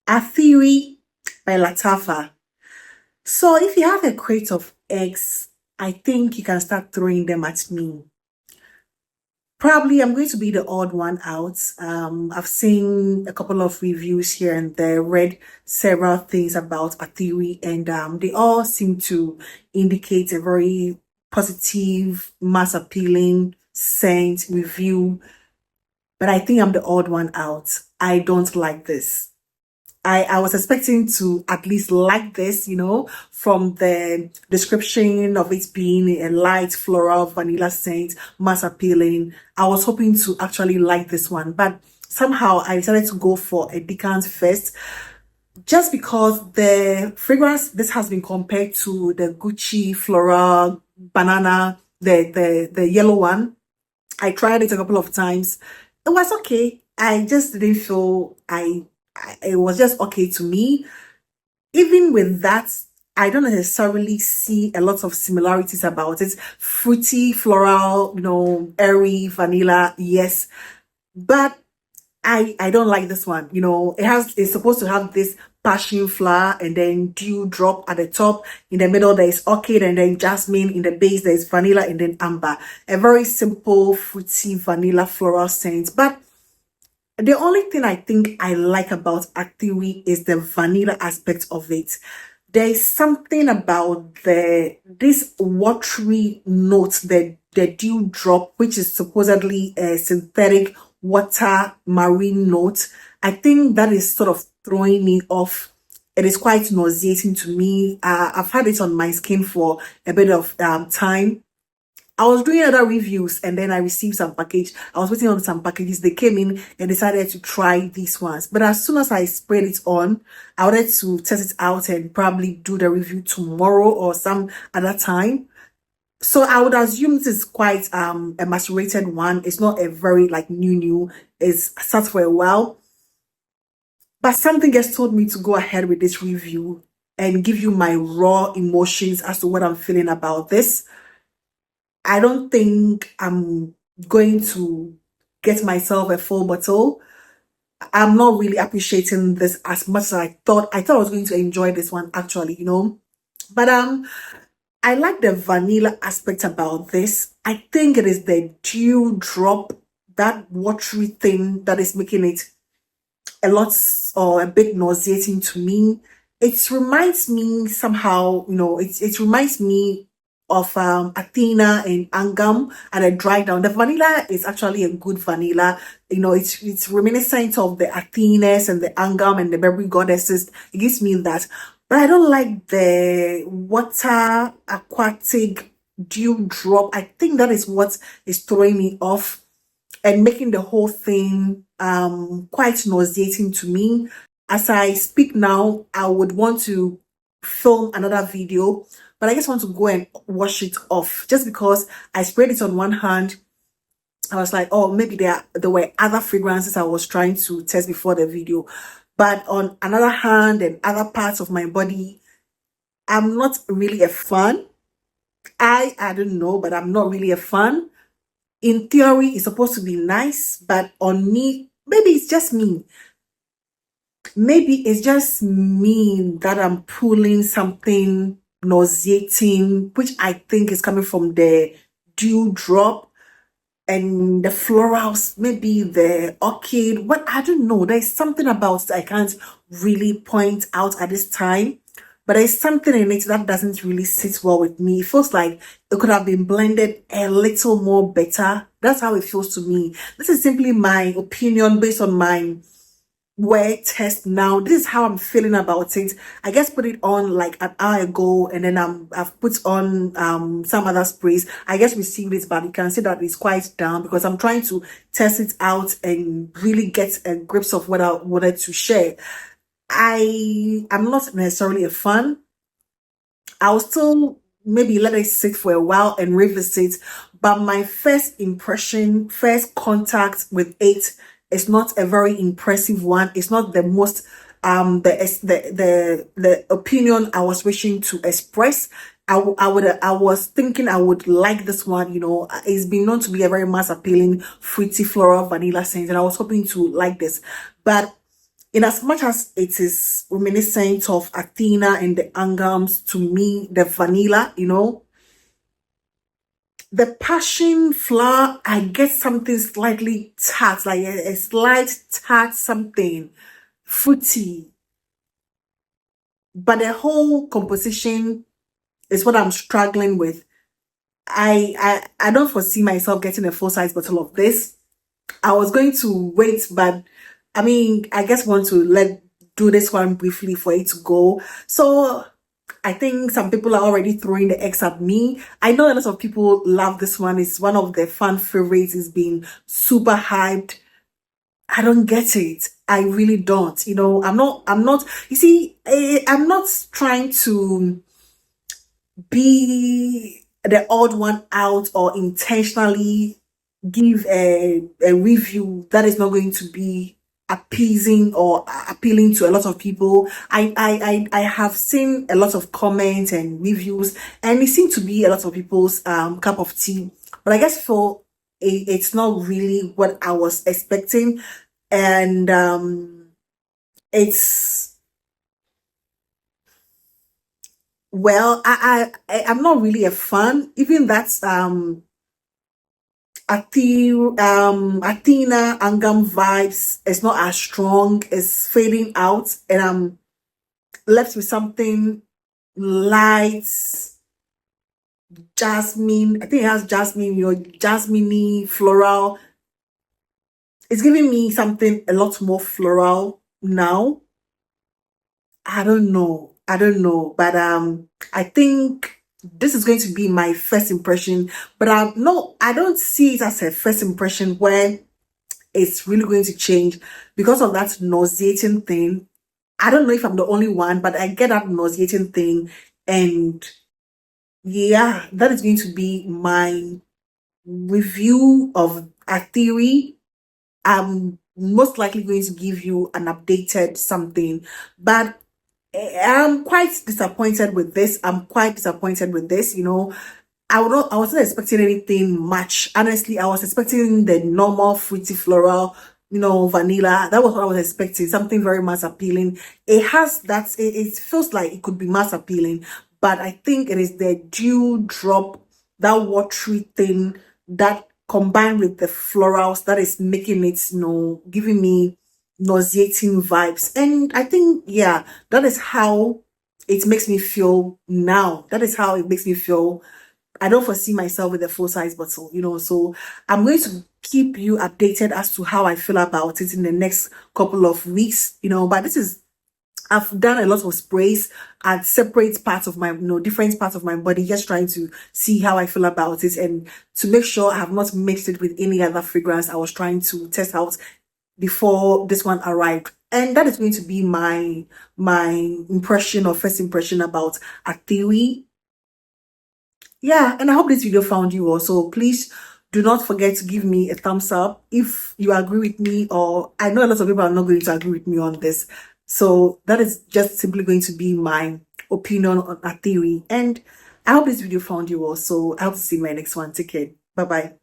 Atheeri by Lattafa. So if you have a crate of eggs, I think you can start throwing them at me. Probably I'm going to be the odd one out. I've seen a couple of reviews here and there, read several things about Atheeri, and they all seem to indicate a very positive, mass appealing scent review. But I think I'm the odd one out. I don't like this. I was expecting to at least like this, from the description of it being a light floral vanilla scent, mass appealing. I was hoping to actually like this one, but somehow I decided to go for a decant first, just because the fragrance, this has been compared to the Gucci floral banana, the yellow one. I tried it a couple of times. It was okay. I just didn't feel it was just okay to me. Even with that, I don't necessarily see a lot of similarities about it. Fruity, floral, airy, vanilla, yes. But I don't like this one. It's supposed to have this passion flower and then dew drop at the top. In the middle, there is orchid, and then jasmine. In the base, there is vanilla and then amber. A very simple, fruity, vanilla floral scent. But the only thing I think I like about Atheeri is the vanilla aspect of it. There is something about this watery note, the dew drop, which is supposedly a synthetic water marine note. I think that is sort of throwing me off. It is quite nauseating to me. I've had it on my skin for a bit of time. I was doing other reviews and then I received some package. I was waiting on some packages. They came in and decided to try these ones. But as soon as I sprayed it on, I wanted to test it out and probably do the review tomorrow or some other time. So I would assume this is quite a macerated one. It's not a very like new. It's sat for a while. But something just told me to go ahead with this review and give you my raw emotions as to what I'm feeling about this. I don't think I'm going to get myself a full bottle. I'm not really appreciating this as much as I thought. I thought I was going to enjoy this one actually, But I like the vanilla aspect about this. I think it is the dew drop, that watery thing that is making it a lot or a bit nauseating to me. It reminds me somehow, it reminds me of Athena and Angam and a dry down. The vanilla is actually a good vanilla. It's reminiscent of the Athenas and the Angam and the berry goddesses. It gives me that. But I don't like the water aquatic dew drop. I think that is what is throwing me off and making the whole thing quite nauseating to me. As I speak now, I would want to film another video, but I just want to go and wash it off just because I sprayed it on one hand. I was like, oh, maybe there were other fragrances I was trying to test before the video. But on another hand and other parts of my body, I'm not really a fan. I don't know, but I'm not really a fan. In theory, it's supposed to be nice, but on me, maybe it's just me. Maybe it's just me that I'm pulling something nauseating, which I think is coming from the dew drop and the florals, maybe the orchid. What I don't know. There's something about it I can't really point out at this time. But there's something in it that doesn't really sit well with me. It feels like it could have been blended a little more better. That's how it feels to me. This is simply my opinion based on my wear test now. This is how I'm feeling about it. I just put it on like an hour ago, and then I've put on some other sprays. I just received it, but you can see that it's quite down because I'm trying to test it out and really get a grips of what I wanted to share. I am not necessarily a fan. I'll still maybe let it sit for a while and revisit, but my first impression, first contact with it is not a very impressive one. It's not the most the opinion I was wishing to express. I was thinking I would like this one. It's been known to be a very mass appealing fruity floral vanilla scent, and I was hoping to like this, but In as much as it is reminiscent of Athena and the Angams, to me, the vanilla, the passion flower, I get something slightly tart, like a slight tart, something fruity. But the whole composition is what I'm struggling with. I don't foresee myself getting a full size bottle of this. I was going to wait, but I mean, I guess want to do this one briefly for it to go. So I think some people are already throwing the eggs at me. I know a lot of people love this one. It's one of their fan favorites. It's been super hyped. I don't get it. I really don't. You see, I'm not trying to be the odd one out or intentionally give a review that is not going to be appeasing or appealing to a lot of people. I have seen a lot of comments and reviews, and it seems to be a lot of people's cup of tea. But I guess it's not really what I was expecting, and it's well, I'm not really a fan. Even that's Athena Angam vibes is not as strong. It's fading out, and I'm left with something light, jasmine. I think it has jasmine, jasmine floral. It's giving me something a lot more floral now. I don't know. I don't know. But I think this is going to be my first impression. But no, I don't see it as a first impression where it's really going to change because of that nauseating thing. I don't know if I'm the only one, but I get that nauseating thing. And yeah, that is going to be my review of Atheeri. I'm most likely going to give you an updated something, but I'm quite disappointed with this. I'm quite disappointed with this. I wasn't expecting anything much. Honestly, I was expecting the normal fruity floral, vanilla. That was what I was expecting. Something very mass appealing. It has that. It feels like it could be mass appealing, but I think it is the dew drop, that watery thing that combined with the florals that is making it, giving me nauseating vibes. And I think, yeah, that is how it makes me feel now. That is how it makes me feel. I don't foresee myself with a full size bottle, so I'm going to keep you updated as to how I feel about it in the next couple of weeks, but I've done a lot of sprays at separate parts of my, different parts of my body, just trying to see how I feel about it and to make sure I have not mixed it with any other fragrance I was trying to test out before this one arrived. And that is going to be my impression or first impression about Atheeri. Yeah, and I hope this video found you also. Please do not forget to give me a thumbs up if you agree with me, or I know a lot of people are not going to agree with me on this. So that is just simply going to be my opinion on Atheeri. And I hope this video found you also. I hope to see you in my next one. Take care. Bye-bye.